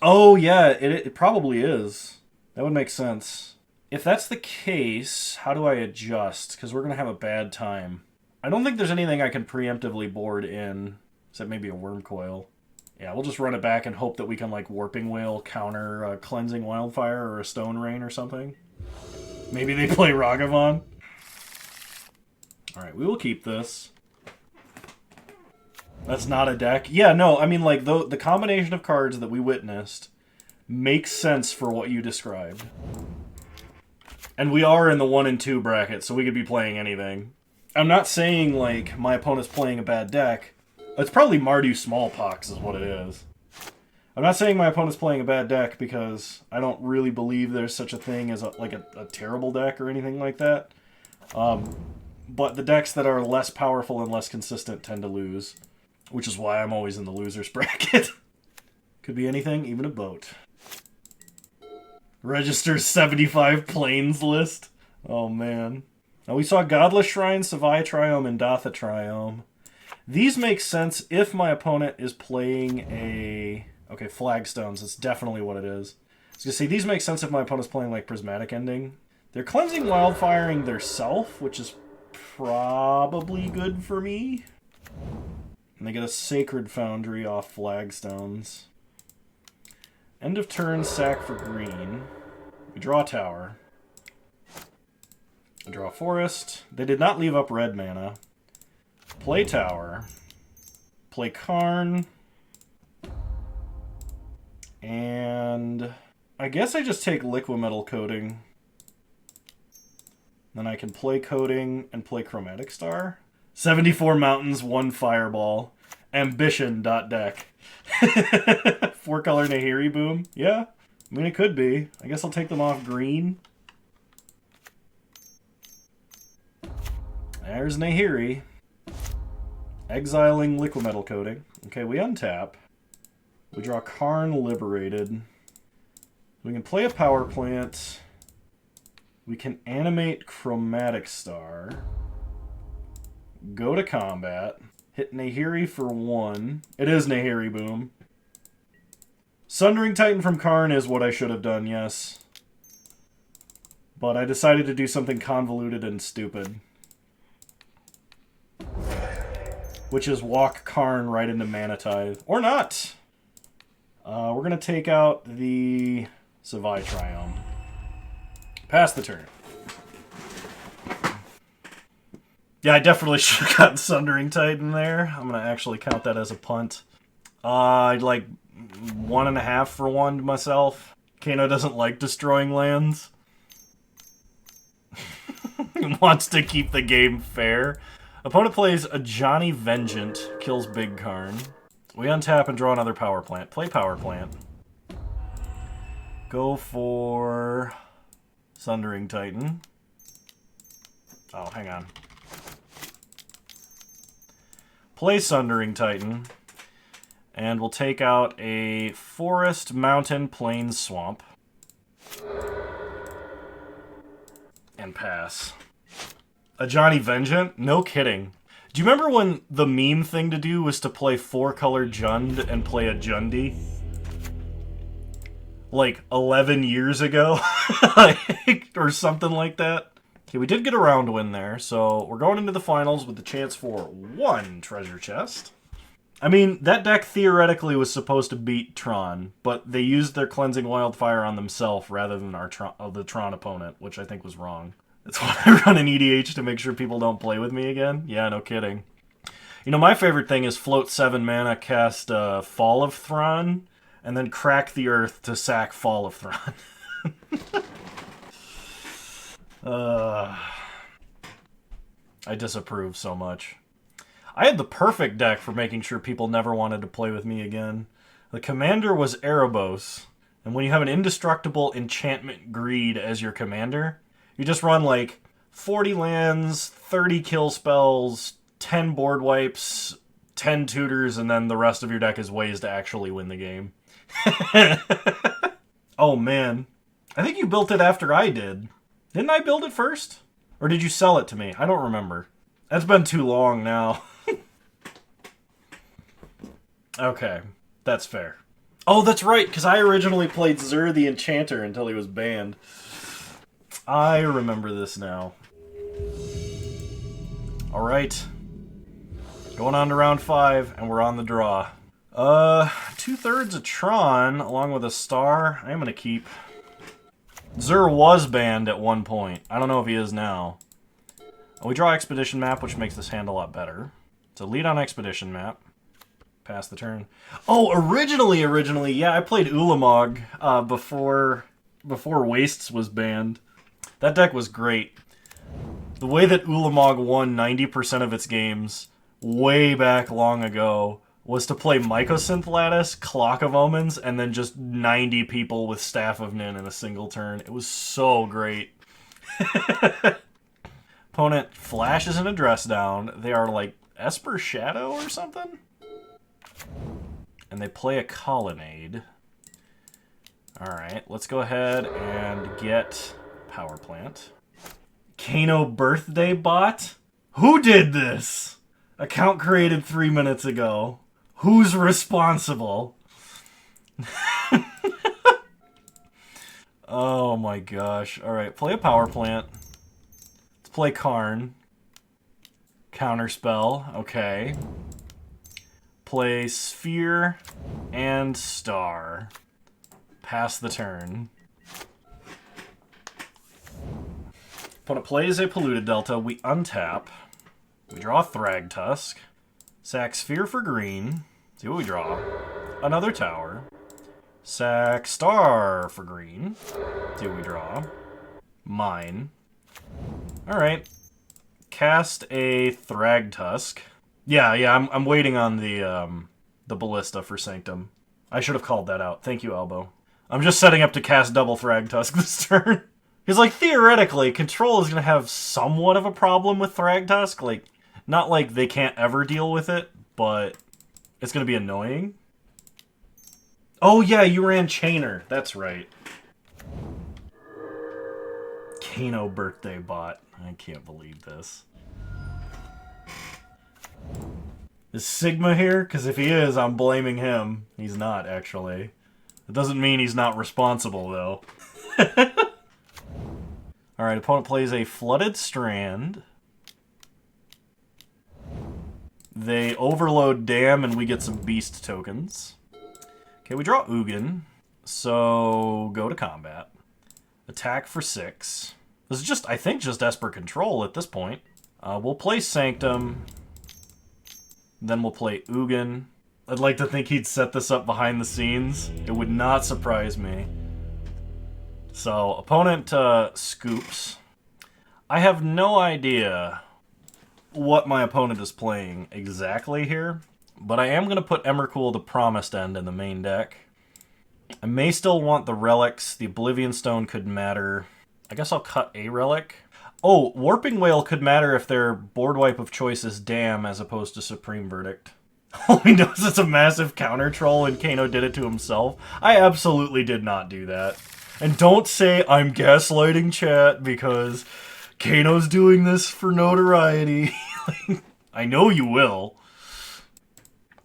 S1: Oh, yeah, it probably is. That would make sense. If that's the case, how do I adjust? Because we're going to have a bad time. I don't think there's anything I can preemptively board in. Except maybe a Wurmcoil. Yeah, we'll just run it back and hope that we can, like, Warping Wail counter a Cleansing Wildfire or a Stone Rain or something. Maybe they play Ragavan. Alright, we will keep this. That's not a deck. Yeah, no, I mean, like, the combination of cards that we witnessed makes sense for what you described. And we are in the 1 and 2 bracket, so we could be playing anything. I'm not saying, like, my opponent's playing a bad deck. It's probably Mardu Smallpox is what it is. I'm not saying my opponent's playing a bad deck because I don't really believe there's such a thing as a terrible deck or anything like that. But the decks that are less powerful and less consistent tend to lose. Which is why I'm always in the loser's bracket. Could be anything, even a boat. Registers 75 planes list. Oh man. Now we saw Godless Shrine, Savai Triome, and Datha Triome. These make sense if my opponent is playing a... Okay, Flagstones, that's definitely what it is. I was going to say, these make sense if my opponent's playing like Prismatic Ending. They're Cleansing Wildfiring their self, which is probably good for me. And they get a Sacred Foundry off Flagstones. End of turn, sack for green. We draw a tower. We draw a forest. They did not leave up red mana. Play tower. Play Karn. And I guess I just take Liquimetal Coating. Then I can play Coating and play Chromatic Star. 74 mountains, 1 fireball. Ambition.deck. 4-color Nahiri Boom. Yeah, I mean, it could be. I guess I'll take them off green. There's Nahiri. Exiling Liquimetal Coating. Okay, we untap. We draw Karn Liberated. We can play a power plant. We can animate Chromatic Star. Go to combat. Hit Nahiri for 1. It is Nahiri Boom. Sundering Titan from Karn is what I should have done, yes. But I decided to do something convoluted and stupid. Which is walk Karn right into Mana Tithe. Or not! We're going to take out the Savai Triome. Pass the turn. Yeah, I definitely should have gotten Sundering Titan there. I'm going to actually count that as a punt. I'd like 1.5 for 1 to myself. Kano doesn't like destroying lands. He wants to keep the game fair. Opponent plays a Johnny Vengeant, kills Big Karn. We untap and draw another power plant. Play power plant. Go for Sundering Titan. Oh, hang on. Play Sundering Titan. And we'll take out a Forest, Mountain, Plains, Swamp. And pass. A Johnny Vengeant? No kidding. Do you remember when the meme thing to do was to play 4-color Jund and play a Jundi? Like 11 years ago? Or something like that? Okay, we did get a round win there, so we're going into the finals with the chance for 1 treasure chest. I mean, that deck theoretically was supposed to beat Tron, but they used their Cleansing Wildfire on themselves rather than the Tron opponent, which I think was wrong. That's why I run an EDH, to make sure people don't play with me again. Yeah, no kidding. You know, my favorite thing is float 7 mana, cast Fall of Thron, and then crack the earth to sack Fall of Thron. I disapprove so much. I had the perfect deck for making sure people never wanted to play with me again. The commander was Erebos, and when you have an indestructible enchantment greed as your commander, you just run like 40 lands, 30 kill spells, 10 board wipes, 10 tutors, and then the rest of your deck is ways to actually win the game. Oh man. I think you built it after I did. Didn't I build it first? Or did you sell it to me? I don't remember. That's been too long now. Okay, that's fair. Oh, that's right, because I originally played Zur the Enchanter until he was banned. I remember this now. Alright. Going on to round 5, and we're on the draw. 2/3 a Tron, along with a Star. I am going to keep. Zur was banned at one point. I don't know if he is now. We draw Expedition Map, which makes this hand a lot better. So lead on Expedition Map. Pass the turn. Oh, originally, yeah, I played Ulamog before Wastes was banned. That deck was great. The way that Ulamog won 90% of its games way back long ago was to play Mycosynth Lattice, Clock of Omens, and then just 90 people with Staff of Nin in a single turn. It was so great. Opponent flashes an address down. They are like Esper Shadow or something? And they play a Colonnade. Alright, let's go ahead and get Power Plant. Kano Birthday Bot? Who did this? Account created 3 minutes ago. Who's responsible? Oh my gosh. Alright, play a Power Plant. Let's play Karn. Counterspell. Okay. Play Sphere and Star. Pass the turn. Opponent plays a Polluted Delta. We untap. We draw Thragtusk. Sack Sphere for green. See what we draw. Another tower. Sack Star for green. See what we draw. Mine. Alright. Cast a Thragtusk. Yeah, I'm waiting on the Ballista for Sanctum. I should have called that out. Thank you, Elbow. I'm just setting up to cast double Thragtusk this turn. Because, like, theoretically, Control is going to have somewhat of a problem with Thragtusk. Like, not like they can't ever deal with it, but it's going to be annoying. Oh, yeah, you ran Chainer. That's right. Kano Birthday Bot. I can't believe this. Is Sigma here? Because if he is, I'm blaming him. He's not, actually. It doesn't mean he's not responsible, though. Alright, opponent plays a Flooded Strand. They overload Dam, and we get some Beast tokens. Okay, we draw Ugin. So, go to combat. Attack for 6. This is just, I think, just Esper Control at this point. We'll play Sanctum. Then we'll play Ugin. I'd like to think he'd set this up behind the scenes. It would not surprise me. So, opponent scoops. I have no idea what my opponent is playing exactly here, but I am going to put Emrakul the Promised End in the main deck. I may still want the relics. The Oblivion Stone could matter. I guess I'll cut a relic. Oh, Warping Wail could matter if their board wipe of choice is Dam as opposed to Supreme Verdict. All he knows it's a massive counter troll and Kano did it to himself. I absolutely did not do that. And don't say I'm gaslighting chat because Kano's doing this for notoriety. I know you will.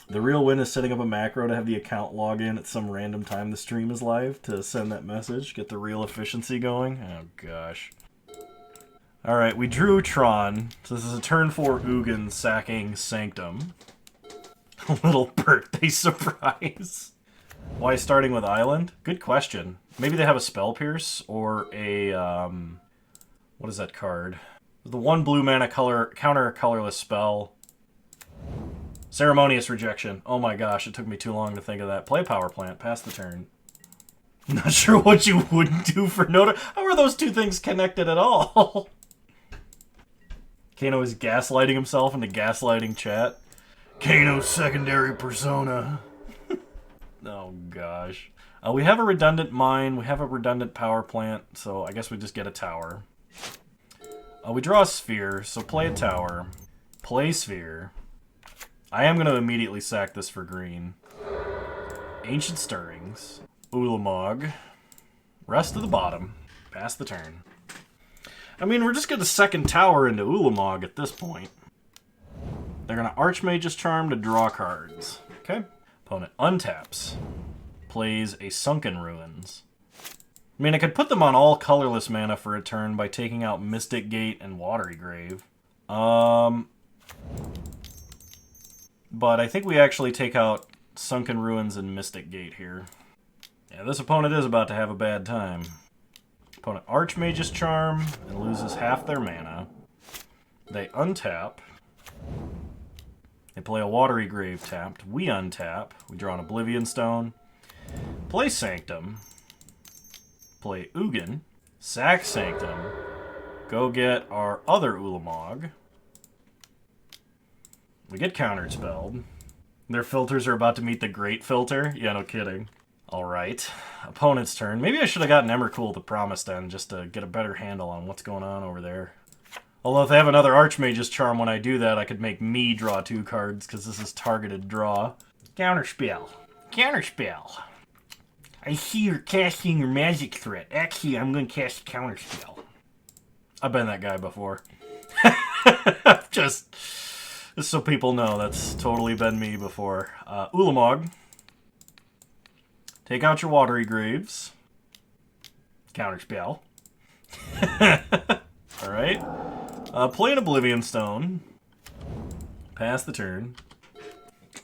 S1: The real win is setting up a macro to have the account log in at some random time the stream is live to send that message, get the real efficiency going. Oh gosh. Alright, we drew Tron. So this is a turn 4 Ugin sacking Sanctum. A little birthday surprise. Why starting with Island? Good question. Maybe they have a Spell Pierce or a, what is that card? The 1 blue mana counter colorless spell. Ceremonious Rejection. Oh my gosh, it took me too long to think of that. Play Power Plant, pass the turn. Not sure what you wouldn't do for notice. How are those two things connected at all? Kano is gaslighting himself into gaslighting chat. Kano's secondary persona. Oh gosh. We have a redundant mine, we have a redundant power plant, so I guess we just get a tower. We draw a sphere, so play a tower. Play sphere. I am going to immediately sack this for green. Ancient Stirrings. Ulamog. Rest to the bottom. Pass the turn. I mean, we're just going to second tower into Ulamog at this point. They're going to Archmage's Charm to draw cards. Okay. Opponent untaps. Plays a Sunken Ruins. I mean, I could put them on all colorless mana for a turn by taking out Mystic Gate and Watery Grave. But I think we actually take out Sunken Ruins and Mystic Gate here. Yeah, this opponent is about to have a bad time. Opponent Archmage's Charm and loses half their mana. They untap. They play a Watery Grave tapped. We untap. We draw an Oblivion Stone. Play Sanctum. Play Ugin. Sack Sanctum. Go get our other Ulamog. We get counterspelled. Their filters are about to meet the Great Filter. Yeah, no kidding. Alright. Opponent's turn. Maybe I should have gotten Emrakul the Promised End just to get a better handle on what's going on over there. Although if they have another Archmage's Charm when I do that, I could make me draw 2 cards because this is targeted draw. Counterspell. Counterspell. I see you're casting your magic threat. Actually, I'm going to cast Counterspell. I've been that guy before. Just so people know, that's totally been me before. Ulamog. Take out your Watery Graves. Counterspell. Alright. Play an Oblivion Stone. Pass the turn.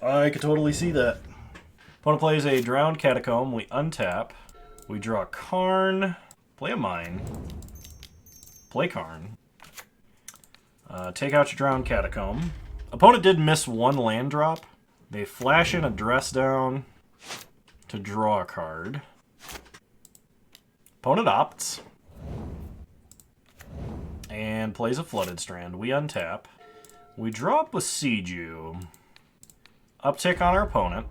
S1: I could totally see that. Opponent plays a Drowned Catacomb. We untap. We draw Karn. Play a Mine. Play Karn. Take out your Drowned Catacomb. Opponent did miss 1 land drop. They flash in a Dress Down to draw a card. Opponent opts. And plays a Flooded Strand. We untap. We draw Boseiju. Uptick on our opponent.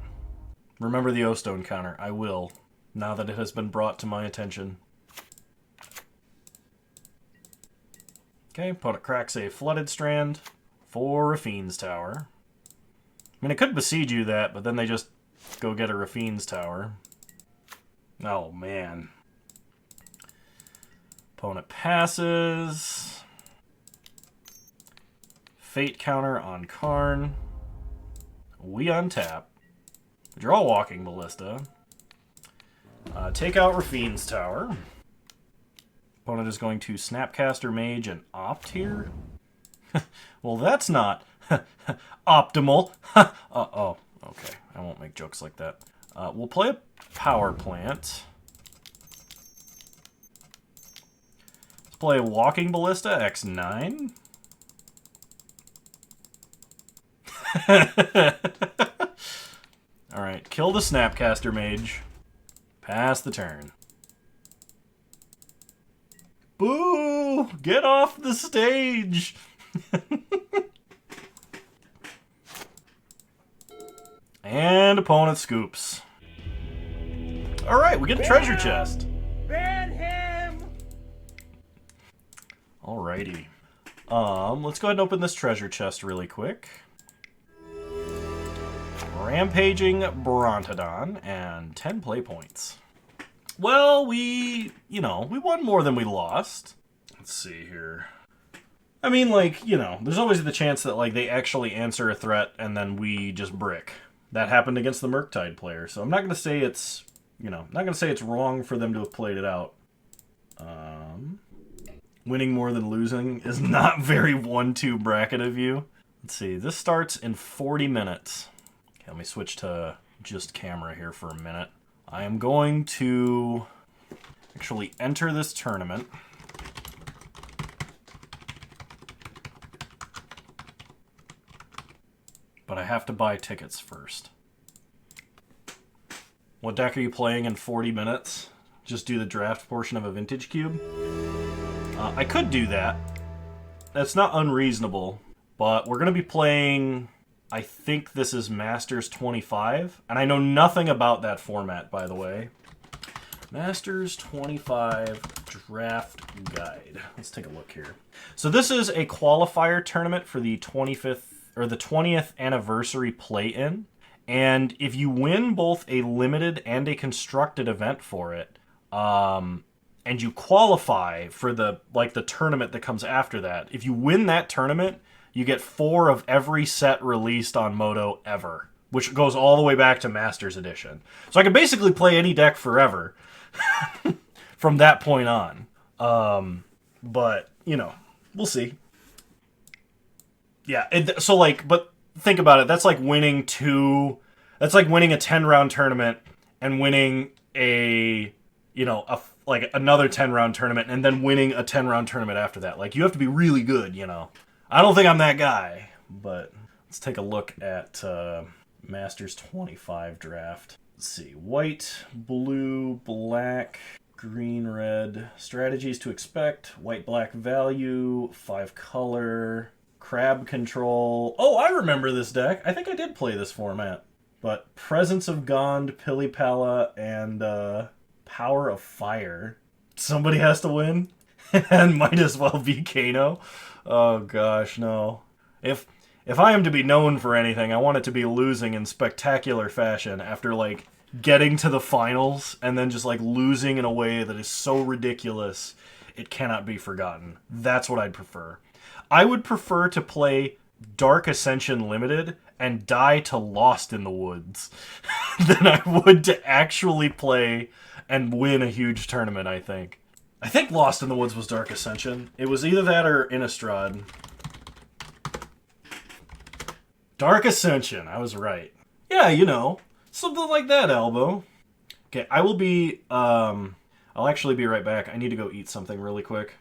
S1: Remember the O-Stone counter. I will, now that it has been brought to my attention. Okay, opponent cracks a Flooded Strand for Rafine's Tower. I mean, I could Boseiju that, but then they just go get a Rafine's Tower. Oh, man. Opponent passes. Fate counter on Karn. We untap. Draw Walking Ballista. Take out Rafine's Tower. Opponent is going to Snapcaster Mage and opt here. Well, that's not optimal. Oh, okay. I won't make jokes like that. We'll play a Power Plant. Let's play a Walking Ballista, X9. Alright, kill the Snapcaster Mage. Pass the turn. Boo! Get off the stage! And opponent scoops. Alright, we get a treasure chest.
S2: Ban him!
S1: Alrighty. Let's go ahead and open this treasure chest really quick. Rampaging Brontodon and 10 play points. Well, we won more than we lost. Let's see here. I mean, like, there's always the chance that, like, they actually answer a threat and then we just brick. That happened against the Murktide player, so I'm not going to say it's, not going to say it's wrong for them to have played it out. Winning more than losing is not very 1-2 bracket of you. Let's see, this starts in 40 minutes. Okay, let me switch to just camera here for a minute. I am going to actually enter this tournament. But I have to buy tickets first. What deck are you playing in 40 minutes? Just do the draft portion of a Vintage Cube? I could do that. That's not unreasonable. But we're going to be playing, I think this is Masters 25. And I know nothing about that format, by the way. Masters 25 draft guide. Let's take a look here. So this is a qualifier tournament for the 25th or the 20th anniversary play-in. And if you win both a limited and a constructed event for it, and you qualify for the tournament that comes after that, if you win that tournament, you get 4 of every set released on Moto ever, which goes all the way back to Masters Edition. So I can basically play any deck forever from that point on. But, you know, we'll see. Yeah, but think about it. That's like winning a 10-round tournament and winning another 10-round tournament and then winning a 10-round tournament after that. Like, you have to be really good, you know. I don't think I'm that guy, but let's take a look at Masters 25 draft. Let's see. White, blue, black, green, red. Strategies to expect. White, black value. 5 color. Crab control. Oh, I remember this deck. I think I did play this format. But Presence of Gond, Pilipala, and Power of Fire. Somebody has to win. And might as well be Kano. Oh gosh, no. If I am to be known for anything, I want it to be losing in spectacular fashion after, like, getting to the finals and then just, like, losing in a way that is so ridiculous it cannot be forgotten. That's what I'd prefer. I would prefer to play Dark Ascension Limited and die to Lost in the Woods than I would to actually play and win a huge tournament, I think. I think Lost in the Woods was Dark Ascension. It was either that or Innistrad. Dark Ascension, I was right. Yeah, you know, something like that, Elbow. Okay, I will be, I'll actually be right back. I need to go eat something really quick.